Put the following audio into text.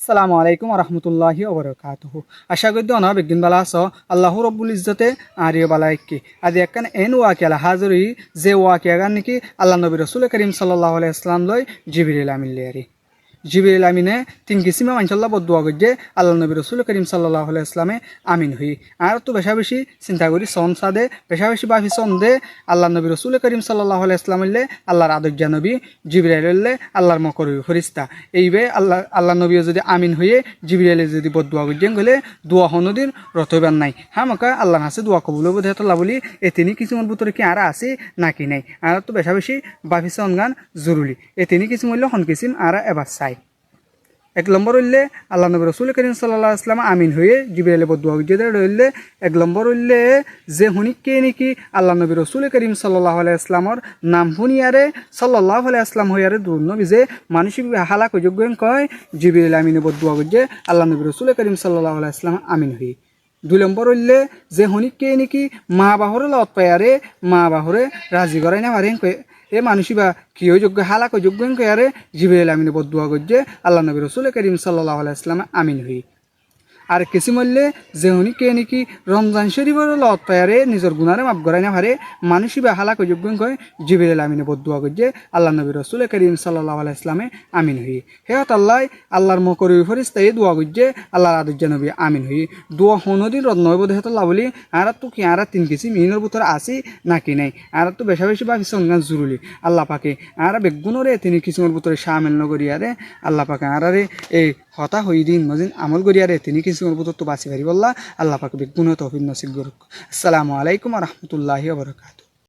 আসসালামু আলাইকুম রহমতুল্লাহি ওবরাকাতুহু। আশা করি অনা বেগিন বালা আছো। আল্লাহ রব্বুল ইজ্জতে আরিয় বালা এককি আদি একখান এন ওয়াকিয়ালা হাজরি যে ওয়াকিয়া নাকি আল্লাহ নবী রসুল করিম সাল্লাল্লাহু আলাইহি ওয়াসাল্লাম লয় জিবরিল আমিন লিয়ারি। জিবরিল আমিনে তিন কিসিমে মানসাল্লাহ বদুয়া গজ্জে আল্লাহ নবী রসুল করিম সাল্লাল্লাহু আলাইহি ওয়াসাল্লামে আমিন হই। আর তো বেশা বেশি চিন্তা করি সন সাদে বেশা বেশি বাফি সন দে আল্লাহ নবী রসুল করিম সাল্লাল্লাহু আলাইহি ওয়াসাল্লাম আল্লাহর আদর্জা নবী জিবরিল আল্লাহর মকর ফরিস্তা এইবে আল্লাহ নবী যদি আমিন হয়ে জিবরিলে যদি বদুয়া গজ্জেন গেলে দোয়া হনদিন রতইবার নাই হামাকা আল্লাহ হাসে দোয়া কবুল বোধ হেতলা বলি এতিনি কিছুমান ভিতরে কি আর আছে নাকি নাই। আর তো বেশা বেশি বাফি সন গান জরুরি এতিনি কিছু মূল্য হন কিসিম আর এবার চাই। এক নম্বর হইলে আল্লাহ নবী রসুল করিম সাল্লাল্লাহু আলাইহি ওয়াসাল্লাম আমিন হয়ে জিবরিলে বদুয়া গজ্জে রইলে এক নম্বর হইলে যে হুনিকে নাকি আল্লাহ নবী রসুল করিম সাল্লাল্লাহু আলাইহি ওয়াসাল্লামর নাম হুনিয়ারে সাল্লাল্লাহু আলাইহি ওয়াসাল্লাম হইয়ারে দুর নবী যে মানসিক হালাক যোগ্য কয় জিবরিল আমিনে বদুয়া গজ্জে আল্লাহ নবী রসুল করিম সাল্লাল্লাহু আলাইহি ওয়াসাল্লাম আমিন হই। দুই নম্বর হইলে যে হুনিকে নাকি মা বাহরে লত পায়ারে মা বাহরে রাজি করাই না পারেন এ মানুষই বা কিয় যোগ্য হালাক যোগ্য কয়ারে জিবরিল আমিনে বদুয়া গজ্জে আল্লাহ নবী রসুল করিম সাল্লাল্লাহু আলাইহি ওয়াসাল্লাম আমিন হই। আর কিছু মূল্যে যে হুনিকে নাকি রমজান শরীফের লত পায়ারে নিজের গুণারে মাফ করাই না পারে মানুষই বা হালাক যোগ্য কয় জিবরিল আমিনে বদুয়া গজ্জে আল্লাহ নবী রসুল করিম সাল্লাল্লাহু আলাইহি ওয়াসাল্লামে আমিন হই। হেয়ত আল্লাহ আল্লাহর মকর ফরিস্তা এই দোয়া গজ্জে আল্লাহর আদর্জা নবী আমিন হই। দোয়া হনদিন রদ নয় বোধ হেতলা বলি আর তো কি আর তিন কিছু মিহিনের ভিতরে আসি নাকি নাই। আর তো বেশা বেশি বা সঙ্গান জরুরি আল্লাহ পাকে আর বেগুনরে তিনি কিছুর ভিতরে সামিল নগরিয়ারে আল্লাহ পাকে আর এই হতা হই দিন মজিন আমল করিয়ারে তিনি কিছুর ভিতর তো বাঁচি পারি বললা আল্লাহ পাকে বেগুন তৌফিক নসিব করুক। আসসালামু আলাইকুম রহমতুল্লাহি ওয়া বারাকাতুহু।